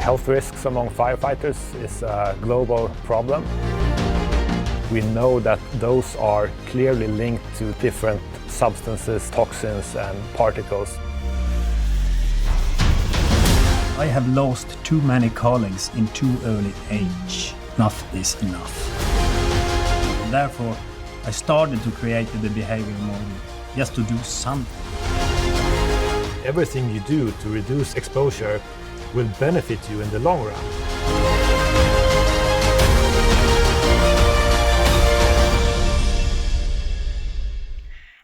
Health risks among firefighters is a global problem. We know that those are clearly linked to different substances, toxins and particles. I have lost too many colleagues in too early age. Enough is enough. Therefore, I started to create the behavior model just to do something. Everything you do to reduce exposure will benefit you in the long run.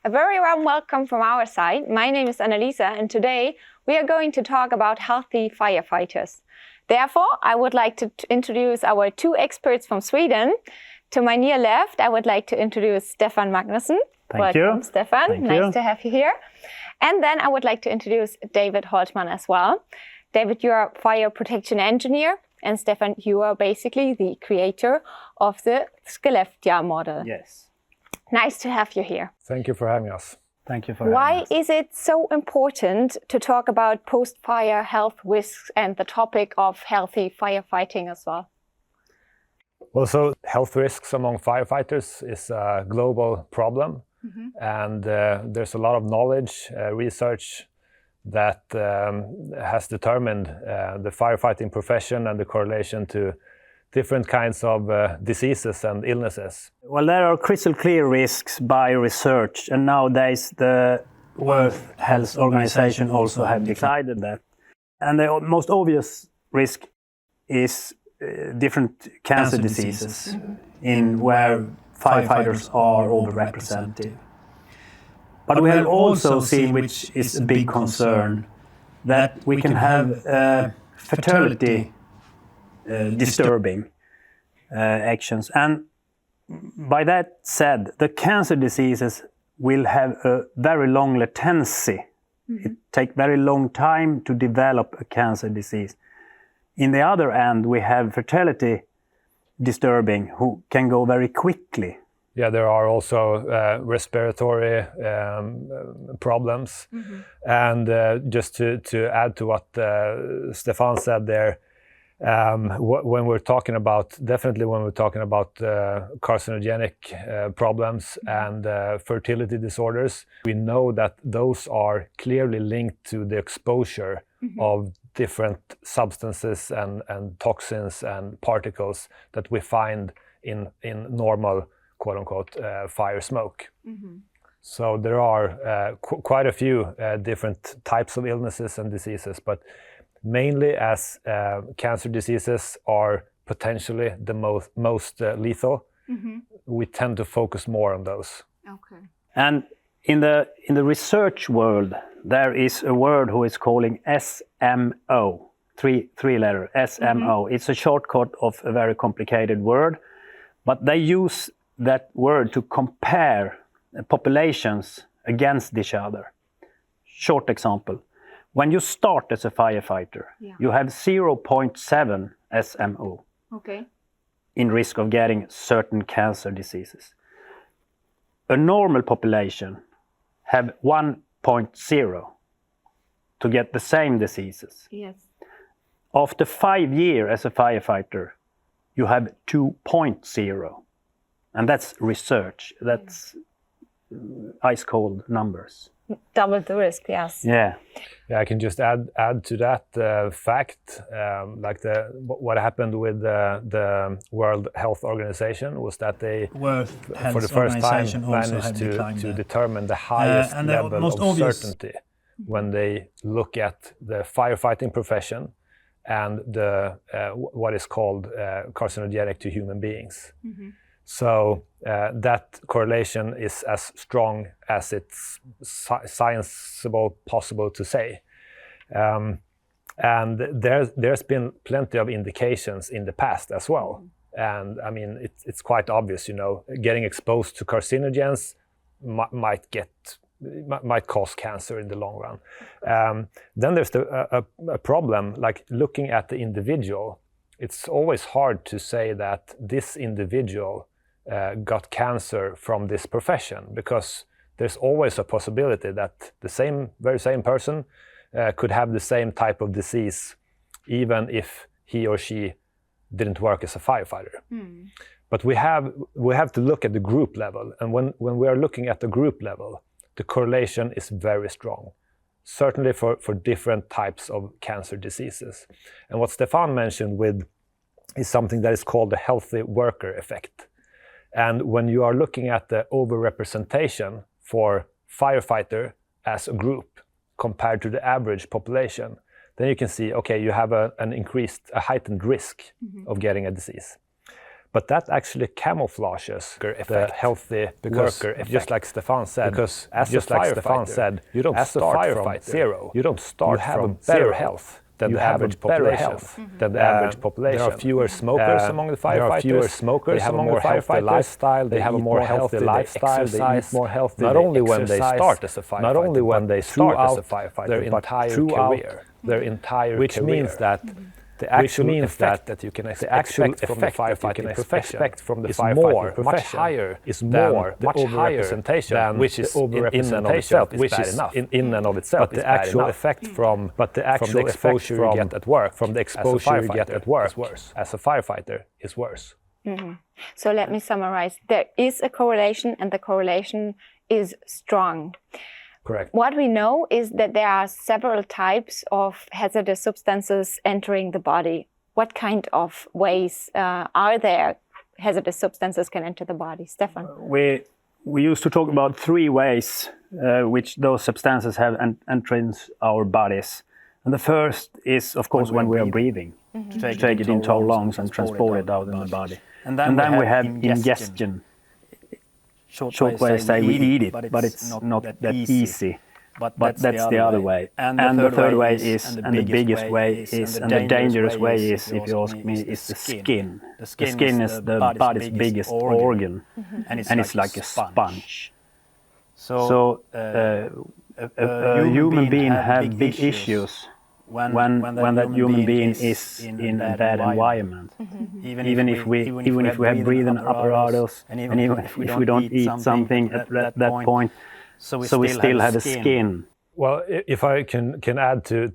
A very warm welcome from our side. My name is Annalisa and today we are going to talk about healthy firefighters. Therefore, I would like to introduce our two experts from Sweden. To my near left, I would like to introduce Stefan Magnusson. Thank you. Welcome, Stefan. Thank nice you. to have you here. And then I would like to introduce David Holtman as well. David, you are a fire protection engineer, and Stefan, you are basically the creator of the Zdravlje model. Yes. Nice to have you here. Thank you for having us. Thank you for having Why us. is it so important to talk about post-fire health risks and the topic of healthy firefighting as well? Well, so health risks among firefighters is a global problem. And there's a lot of knowledge, research that has determined the firefighting profession and the correlation to different kinds of diseases and illnesses. Well, there are crystal clear risks by research, and nowadays the World Health Organization also have decided that. And the most obvious risk is different cancer diseases in where firefighters are overrepresented. But we have also seen, which is a big concern, that we can have fertility disturbing actions. And by that said, the cancer diseases will have a very long latency. It takes very long time to develop a cancer disease. In the other end, we have fertility disturbing who can go very quickly. Yeah, there are also respiratory problems. And just to add to what Stefan said there, when we're talking about, definitely when we're talking about carcinogenic problems and fertility disorders, we know that those are clearly linked to the exposure of different substances and toxins and particles that we find in normal, quote-unquote, fire smoke. So there are quite a few different types of illnesses and diseases, but mainly as cancer diseases are potentially the most lethal, we tend to focus more on those. Okay. And in the research world, there is a word who is calling SMO, three letter SMO. It's a shortcut of a very complicated word, but they use that word to compare populations against each other. Short example, when you start as a firefighter, you have 0.7 SMO Okay. in risk of getting certain cancer diseases. A normal population have 1.0 to get the same diseases. Yes. After 5 years as a firefighter, you have 2.0. And that's research. That's ice cold numbers. Double the risk, yes. Yeah. Yeah, I can just add to that fact, like what happened with the World Health Organization was that they, for the first time, managed to determine the highest level of certainty when they look at the firefighting profession and the what is called carcinogenic to human beings. So that correlation is as strong as it's scienceable possible to say. And there's been plenty of indications in the past as well. And I mean, it's quite obvious, you know, getting exposed to carcinogens might cause cancer in the long run. Then there's a problem, like looking at the individual. It's always hard to say that this individual got cancer from this profession, because there's always a possibility that the very same person could have the same type of disease, even if he or she didn't work as a firefighter. But we have to look at the group level, and when we are looking at the group level, the correlation is very strong, certainly for different types of cancer diseases. And what Stefan mentioned is something that is called the healthy worker effect. And when you are looking at the overrepresentation for firefighter as a group compared to the average population, then you can see, okay, you have a heightened risk of getting a disease. But that actually camouflages the healthy worker effect. Just like Stefan said, because as a firefighter, you don't start from zero. You don't start from better health than the average population. There are fewer smokers among the firefighters. They have a more healthy lifestyle. They have a more healthy lifestyle. They eat more healthy. Not only when they start as a firefighter, not only when they start as a firefighter, but throughout their entire career. Which means that the actual effect that you can expect from the firefighting profession is more, much higher, than the overrepresentation, which is in and of itself is bad enough. In and of itself, but the actual effect from the exposure you get at work, from the exposure you get at work, is worse. As a firefighter, is worse. So let me summarize. There is a correlation, and the correlation is strong. Correct. What we know is that there are several types of hazardous substances entering the body. What kind of ways are there hazardous substances can enter the body? Stefan? We used to talk about 3 ways which those substances have entrance our bodies. And the first is, of course, when we are breathing, to take it into our lungs and transport it out in the body. And then we have ingestion. Short way to say we eat it, but it's not that easy. But that's the other way. And the third way is, and the biggest way is, and the dangerous way is, if you ask me, is the skin. The skin is the body's biggest organ, and it's like a sponge. So a human being have big issues when that human being is in a bad environment. Even if we have breathing apparatus, and even if we don't eat something at that point, so we still have a skin. Well, if I can add to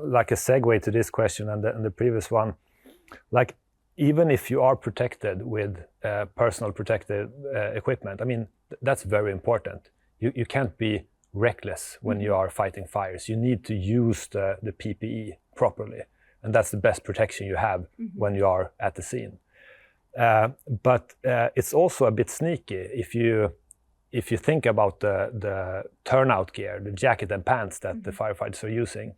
like a segue to this question and the previous one, like even if you are protected with personal protective equipment, I mean that's very important. You can't be reckless when you are fighting fires. You need to use the PPE properly, and that's the best protection you have when you are at the scene. But it's also a bit sneaky if you think about the turnout gear, the jacket and pants that the firefighters are using.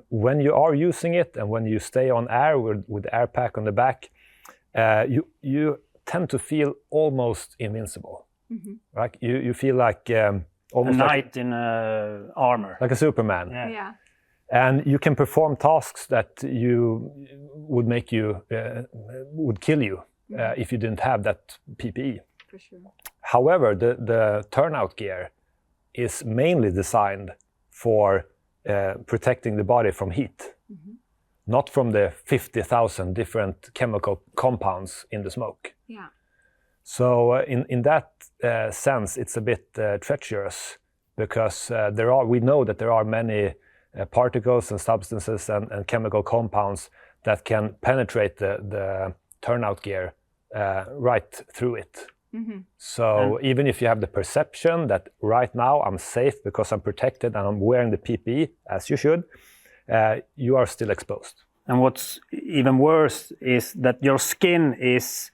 When you are using it and when you stay on air with the air pack on the back, you tend to feel almost invincible. Right? You feel like almost a knight in armor, like a Superman. Yeah. And you can perform tasks that would kill you if you didn't have that PPE. For sure. However, the turnout gear is mainly designed for protecting the body from heat, not from the 50,000 different chemical compounds in the smoke. Yeah. So in that sense, it's a bit treacherous because we know that there are many particles and substances and chemical compounds that can penetrate the turnout gear right through it. So even if you have the perception that right now I'm safe because I'm protected and I'm wearing the PPE, as you should, you are still exposed. And what's even worse is that your skin is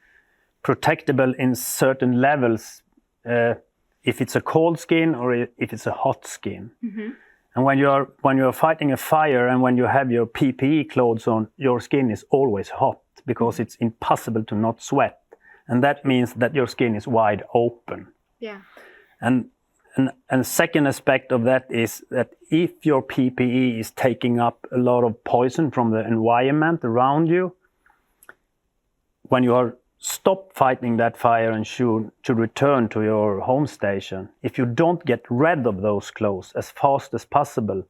protectable in certain levels, if it's a cold skin or if it's a hot skin. And when you're fighting a fire and when you have your PPE clothes on, your skin is always hot because it's impossible to not sweat. And that means that your skin is wide open. Yeah. And second aspect of that is that if your PPE is taking up a lot of poison from the environment around you, when you are stop fighting that fire and should return to your home station, if you don't get rid of those clothes as fast as possible,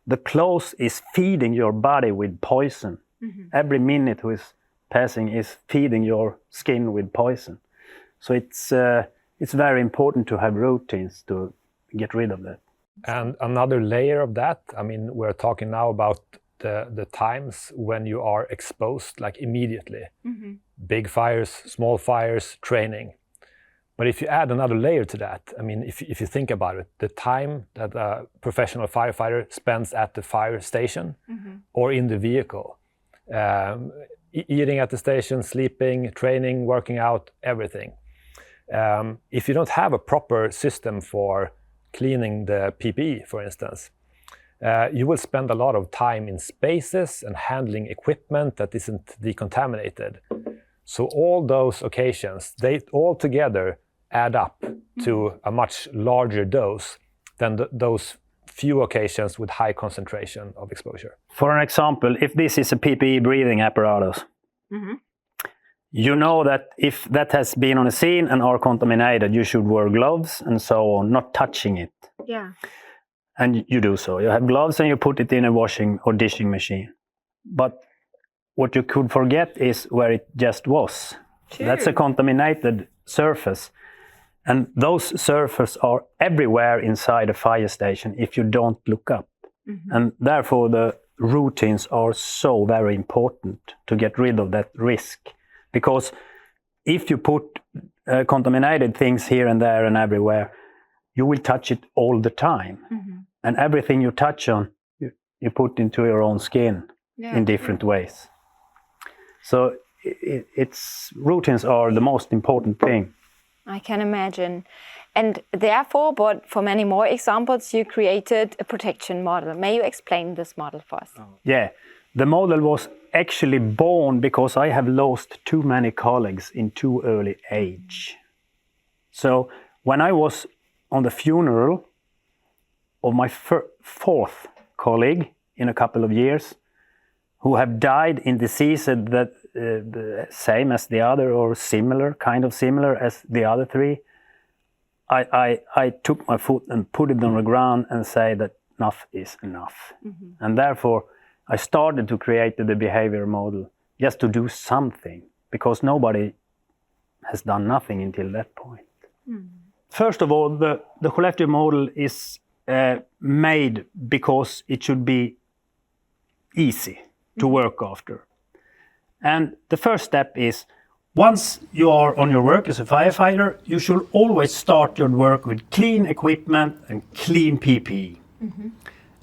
the clothes is feeding your body with poison. Every minute is passing is feeding your skin with poison. So it's very important to have routines to get rid of that. And another layer of that, I mean, we're talking now about the times when you are exposed, like immediately. Big fires, small fires, training. But if you add another layer to that, I mean, if you think about it, the time that a professional firefighter spends at the fire station or in the vehicle, eating at the station, sleeping, training, working out, everything. If you don't have a proper system for cleaning the PPE, for instance, you will spend a lot of time in spaces and handling equipment that isn't decontaminated. So all those occasions, they all together add up to a much larger dose than those few occasions with high concentration of exposure. For an example, if this is a PPE breathing apparatus, you know that if that has been on a scene and are contaminated, you should wear gloves and so on, not touching it. Yeah. And you do so. You have gloves and you put it in a washing or dishing machine. But what you could forget is where it just was. True. That's a contaminated surface. And those surfaces are everywhere inside a fire station if you don't look up. And therefore the routines are so very important to get rid of that risk. Because if you put contaminated things here and there and everywhere, you will touch it all the time. And everything you touch on, you put into your own skin in different ways. So routines are the most important thing. I can imagine. And therefore, but for many more examples, you created a protection model. May you explain this model for us? Yeah, the model was actually born because I have lost too many colleagues in too early age. So when I was on the funeral of my fourth colleague in a couple of years, who have died in diseases that the same as the other or similar, kind of similar as the other three, I took my foot and put it on the ground and say that enough is enough. And therefore I started to create the behavior model just to do something, because nobody has done nothing until that point. First of all, the collective model is made because it should be easy to work after. And the first step is, once you are on your work as a firefighter, you should always start your work with clean equipment and clean PPE.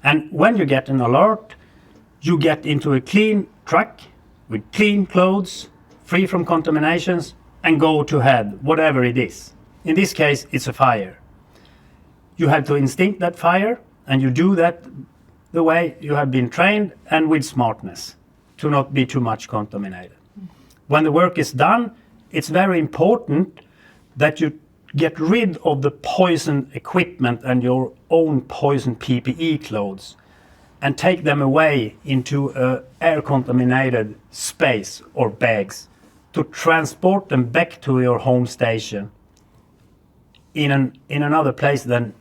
And when you get an alert, you get into a clean truck with clean clothes, free from contaminations, and go to head, whatever it is. In this case, it's a fire. You have to instinct that fire, and you do that the way you have been trained and with smartness to not be too much contaminated. When the work is done, it's very important that you get rid of the poison equipment and your own poison PPE clothes and take them away into an air-contaminated space or bags to transport them back to your home station in another place than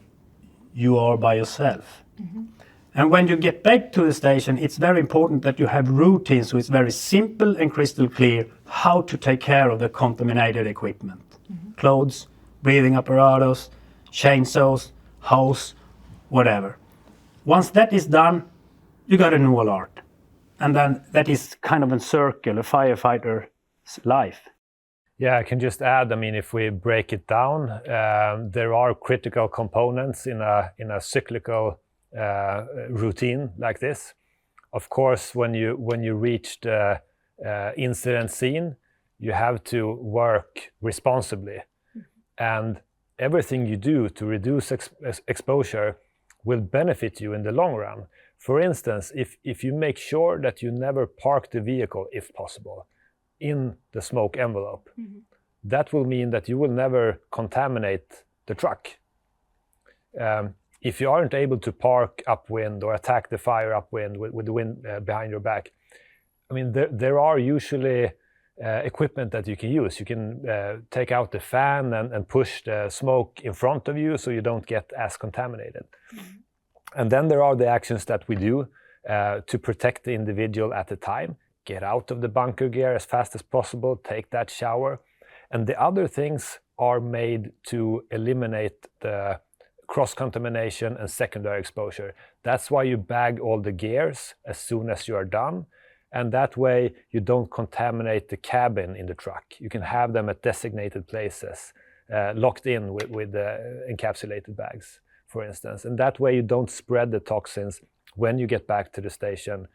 you are by yourself. And when you get back to the station, it's very important that you have routines, so it's very simple and crystal clear how to take care of the contaminated equipment. Clothes, breathing apparatus, chainsaws, hose, whatever. Once that is done, you got a new alert. And then that is kind of a circle, a firefighter's life. Yeah, I can just add, I mean, if we break it down, there are critical components in a cyclical routine like this. Of course, when you reach the incident scene, you have to work responsibly, and everything you do to reduce exposure will benefit you in the long run. For instance, if you make sure that you never park the vehicle, if possible, in the smoke envelope, that will mean that you will never contaminate the truck. If you aren't able to park upwind or attack the fire upwind with the wind behind your back, I mean, there are usually equipment that you can use. You can take out the fan and push the smoke in front of you so you don't get as contaminated. And then there are the actions that we do to protect the individual at the time. Get out of the bunker gear as fast as possible, take that shower. And the other things are made to eliminate the cross-contamination and secondary exposure. That's why you bag all the gears as soon as you are done. And that way you don't contaminate the cabin in the truck. You can have them at designated places, locked in with encapsulated bags, for instance. And that way you don't spread the toxins when you get back to the station.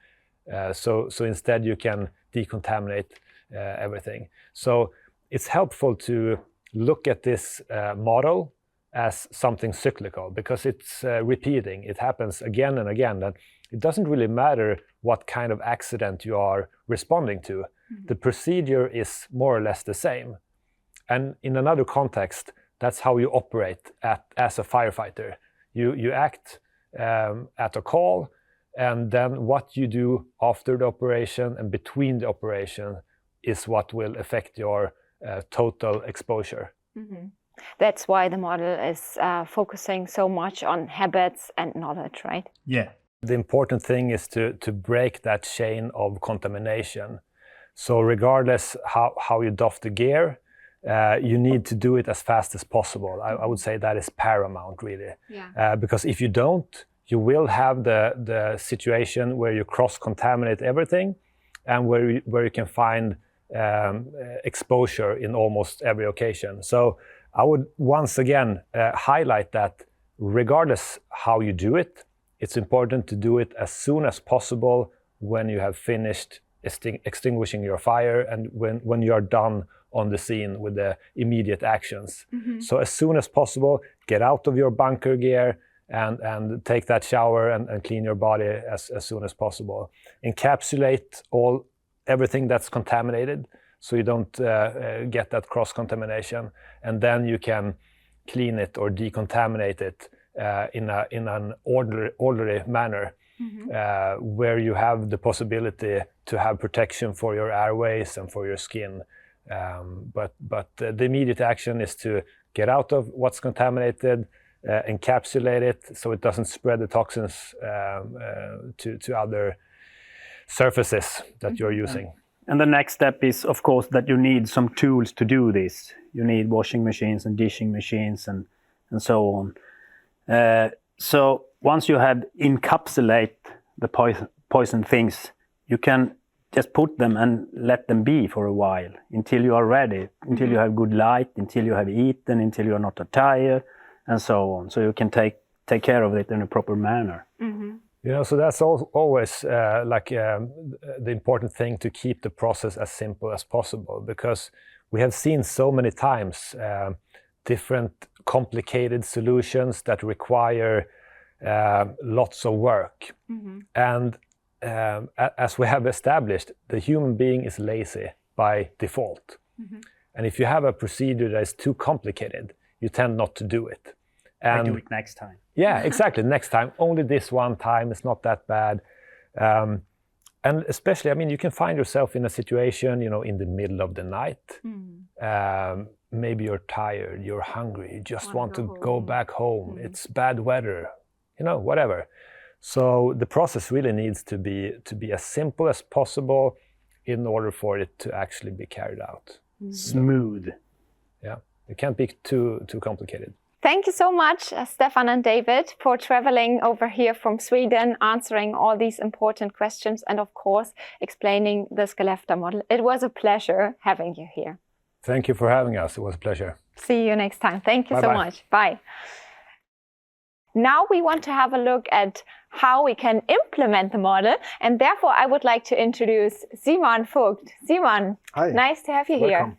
So instead you can decontaminate everything. So it's helpful to look at this model as something cyclical, because it's repeating. It happens again and again. And it doesn't really matter what kind of accident you are responding to. Mm-hmm. The procedure is more or less the same. And in another context, that's how you operate as a firefighter. You act at a call, and then what you do after the operation and between the operation is what will affect your total exposure. Mm-hmm. That's why the model is focusing so much on habits and knowledge, right? Yeah. The important thing is to break that chain of contamination. So regardless how you doff the gear, you need to do it as fast as possible. I would say that is paramount, really. Yeah. Because if you don't, you will have the situation where you cross-contaminate everything, and where you can find exposure in almost every occasion. So I would once again highlight that regardless how you do it, it's important to do it as soon as possible when you have finished extinguishing your fire and when you are done on the scene with the immediate actions. Mm-hmm. So as soon as possible, get out of your bunker gear and take that shower and clean your body as soon as possible. Encapsulate everything that's contaminated so you don't get that cross-contamination, and then you can clean it or decontaminate it in an orderly manner. Mm-hmm. Where you have the possibility to have protection for your airways and for your skin. But the immediate action is to get out of what's contaminated, encapsulate it so it doesn't spread the toxins to other surfaces that you're using. And the next step is, of course, that you need some tools to do this. You need washing machines and dishing machines and so on. So once you have encapsulate the poison things, you can just put them and let them be for a while until you are ready, until you have good light, until you have eaten, until you are not tired, and so on. So you can take care of it in a proper manner. Mm-hmm. You know, so that's always the important thing, to keep the process as simple as possible, because we have seen so many times different complicated solutions that require lots of work. Mm-hmm. And as we have established, the human being is lazy by default. Mm-hmm. And if you have a procedure that is too complicated, you tend not to do it. And I do it next time. Yeah, exactly. Next time. Only this one time. It's not that bad. And especially, I mean, you can find yourself in a situation, in the middle of the night. Mm. Maybe you're tired, you're hungry, you just want to go back home. Mm. It's bad weather, whatever. So the process really needs to be as simple as possible in order for it to actually be carried out. Mm. Smooth. Yeah, it can't be too complicated. Thank you so much, Stefan and David, for traveling over here from Sweden, answering all these important questions, and of course, explaining the Skellefteå model. It was a pleasure having you here. Thank you for having us. It was a pleasure. See you next time. Thank you Bye-bye. So much. Bye. Now we want to have a look at how we can implement the model, and therefore I would like to introduce Simon Vogt. Simon, hi. Nice to have you Welcome. Here.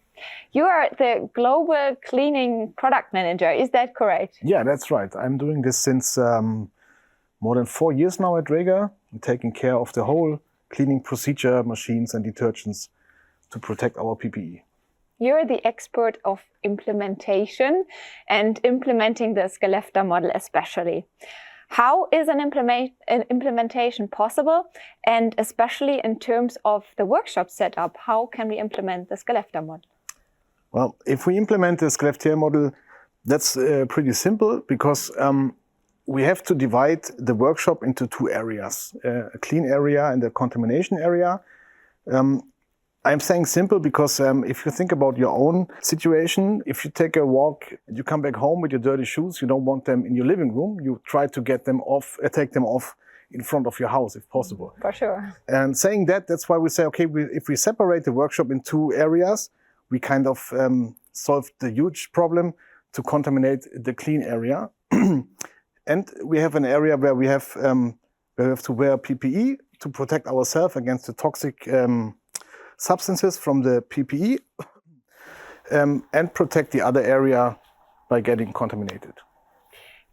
You are the Global Cleaning Product Manager, is that correct? Yeah, that's right. I'm doing this since more than 4 years now at Dräger. I'm taking care of the whole cleaning procedure, machines and detergents to protect our PPE. You're the expert of implementation and implementing the Skellefteå model especially. How is an implementation possible, and especially in terms of the workshop setup, how can we implement the Skellefteå model? Well, if we implement the Skellefteå model, that's pretty simple, because we have to divide the workshop into 2 areas, a clean area and a contamination area. I'm saying simple because if you think about your own situation, if you take a walk, you come back home with your dirty shoes, you don't want them in your living room, you try to get them off, take them off in front of your house if possible. For sure. And saying that, that's why we say, okay, if we separate the workshop in 2 areas, we kind of solve the huge problem to contaminate the clean area. And we have an area where we have to wear PPE to protect ourselves against the toxic substances from the PPE and protect the other area by getting contaminated.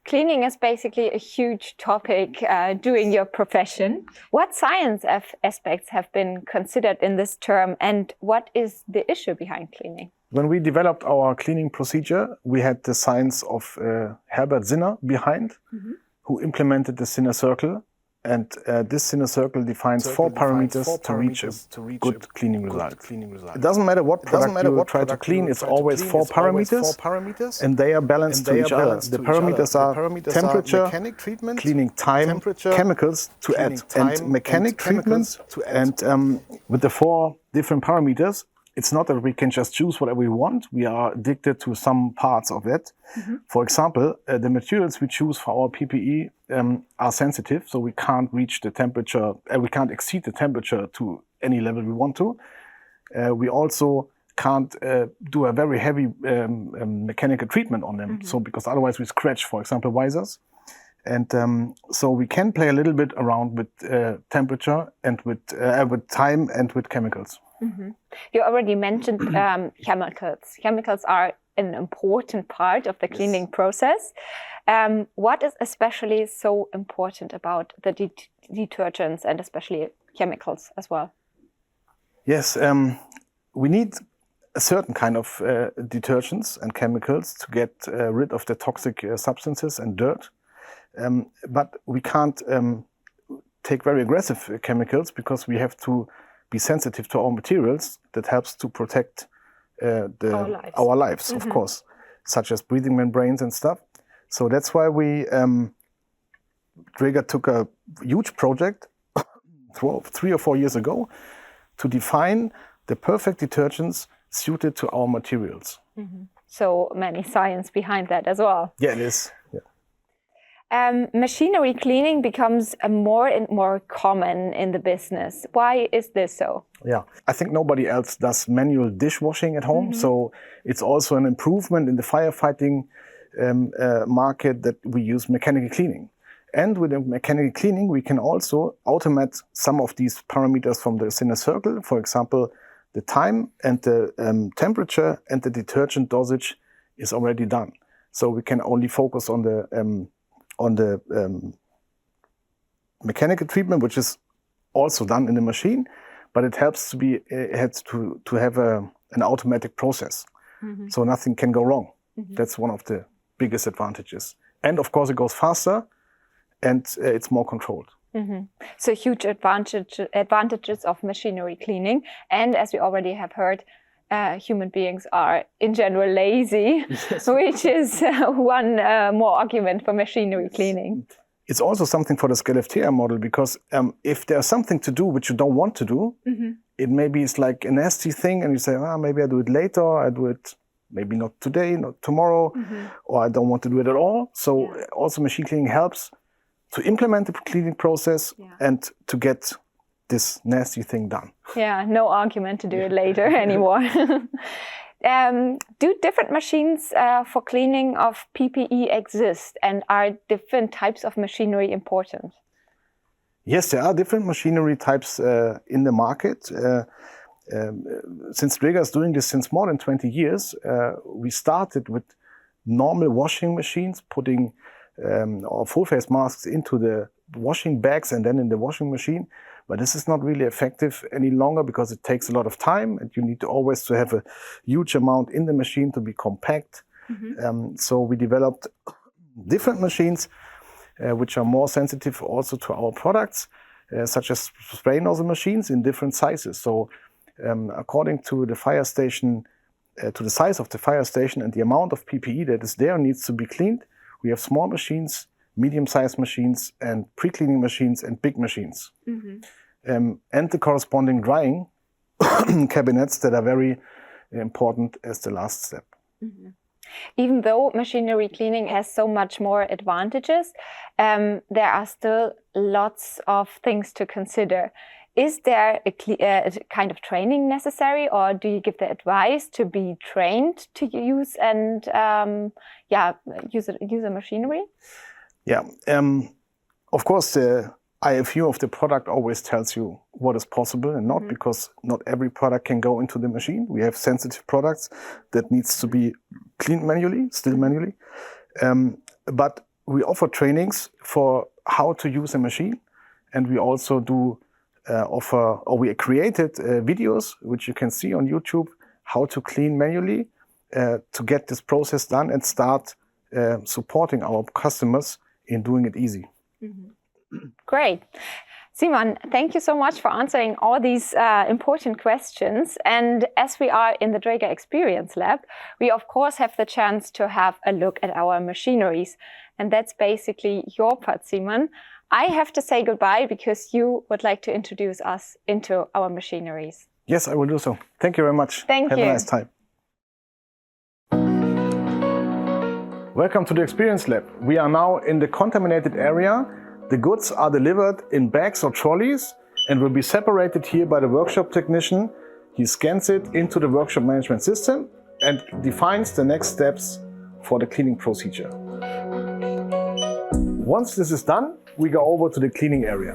Cleaning is basically a huge topic doing your profession. What science aspects have been considered in this term, and what is the issue behind cleaning? When we developed our cleaning procedure, we had the science of Herbert Sinner behind, who implemented the Sinner circle. And this Sinner circle defines 4 parameters to reach a good cleaning result. It doesn't matter what product you try to clean, it's always 4 parameters, and they are balanced to each other. The parameters are temperature, cleaning time, chemicals to add, and mechanic treatment. And with the 4 different parameters, it's not that we can just choose whatever we want. We are addicted to some parts of it. For example, the materials we choose for our PPE are sensitive, so we can't reach the temperature, we can't exceed the temperature to any level we want to. We also can't do a very heavy mechanical treatment on them, so because otherwise we scratch, for example, visors. And so we can play a little bit around with temperature and with time and with chemicals. You already mentioned chemicals. Chemicals are an important part of the cleaning process. What is especially so important about the detergents and especially chemicals as well? Yes, we need a certain kind of detergents and chemicals to get rid of the toxic substances and dirt. But we can't take very aggressive chemicals because we have to be sensitive to our materials. That helps to protect our lives, of course, such as breathing membranes and stuff. So that's why we, Dräger took a huge project 3 or 4 years ago to define the perfect detergents suited to our materials. So many science behind that as well. Yeah, it is. Machinery cleaning becomes more and more common in the business. Why is this so? Yeah, I think nobody else does manual dishwashing at home, so it's also an improvement in the firefighting market that we use mechanical cleaning. And with the mechanical cleaning, we can also automate some of these parameters from the Sinner circle. For example, the time and the temperature and the detergent dosage is already done. So we can only focus on the mechanical treatment, which is also done in the machine, but it helps to have an automatic process, so nothing can go wrong. That's one of the biggest advantages. And of course, it goes faster, and it's more controlled. So huge advantages of machinery cleaning, and as we already have heard, human beings are in general lazy, which is one more argument for machinery cleaning. It's also something for the Skellefteå model, because if there's something to do which you don't want to do, it maybe it's like a nasty thing and you say, maybe I do it later, I do it maybe not today, not tomorrow, or I don't want to do it at all. So also machine cleaning helps to implement the cleaning process and to get this nasty thing done. Yeah, no argument to do it later anymore. Do different machines for cleaning of PPE exist, and are different types of machinery important? Yes, there are different machinery types in the market. Since Dräger is doing this since more than 20 years, we started with normal washing machines, putting our full-face masks into the washing bags and then in the washing machine. But this is not really effective any longer because it takes a lot of time and you need to always to have a huge amount in the machine to be compact. So we developed different machines which are more sensitive also to our products, such as spray nozzle machines in different sizes. So according to the fire station, to the size of the fire station and the amount of PPE that is there needs to be cleaned, we have small machines, medium-sized machines, and pre-cleaning machines and big machines. And the corresponding drying cabinets that are very important as the last step. Mm-hmm. Even though machinery cleaning has so much more advantages, there are still lots of things to consider. Is there a kind of training necessary, or do you give the advice to be trained to use and use a machinery? Yeah, of course, the IFU of the product always tells you what is possible and not, because not every product can go into the machine. We have sensitive products that needs to be cleaned manually, still manually. But we offer trainings for how to use a machine, and we also do we created videos which you can see on YouTube, how to clean manually to get this process done and start supporting our customers in doing it easy. Mm-hmm. Great. Simon, thank you so much for answering all these important questions. And as we are in the Dräger Experience Lab, we of course have the chance to have a look at our machineries. And that's basically your part, Simon. I have to say goodbye because you would like to introduce us into our machineries. Yes, I will do so. Thank you very much. Thank you. Have a nice time. Welcome to the Experience Lab. We are now in the contaminated area. The goods are delivered in bags or trolleys and will be separated here by the workshop technician. He scans it into the workshop management system and defines the next steps for the cleaning procedure. Once this is done, we go over to the cleaning area.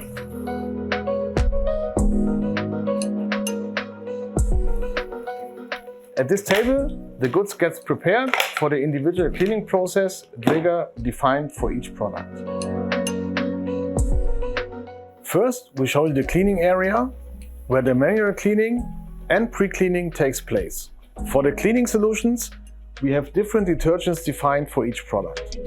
At this table, the goods gets prepared for the individual cleaning process Dräger defined for each product. First, we show you the cleaning area where the manual cleaning and pre-cleaning takes place. For the cleaning solutions, we have different detergents defined for each product.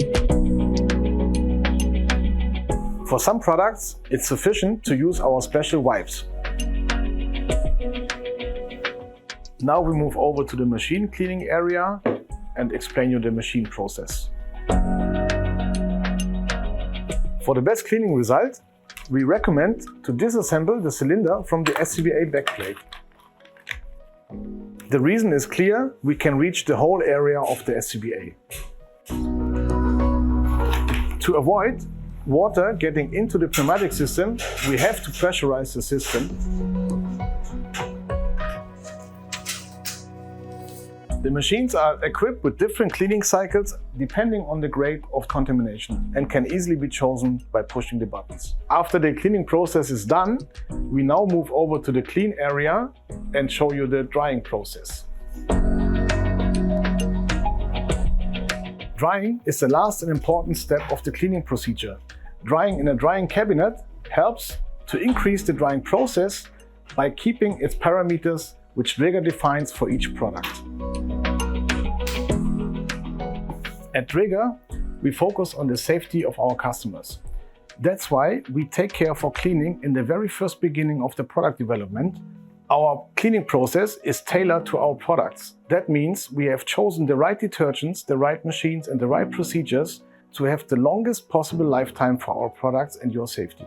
For some products, it's sufficient to use our special wipes. Now we move over to the machine cleaning area and explain you the machine process. For the best cleaning result, we recommend to disassemble the cylinder from the SCBA backplate. The reason is clear: we can reach the whole area of the SCBA. To avoid water getting into the pneumatic system, we have to pressurize the system. The machines are equipped with different cleaning cycles depending on the grade of contamination and can easily be chosen by pushing the buttons. After the cleaning process is done, we now move over to the clean area and show you the drying process. Drying is the last and important step of the cleaning procedure. Drying in a drying cabinet helps to increase the drying process by keeping its parameters which Dräger defines for each product. At Dräger, we focus on the safety of our customers. That's why we take care for cleaning in the very first beginning of the product development. Our cleaning process is tailored to our products. That means we have chosen the right detergents, the right machines and the right procedures to have the longest possible lifetime for our products and your safety.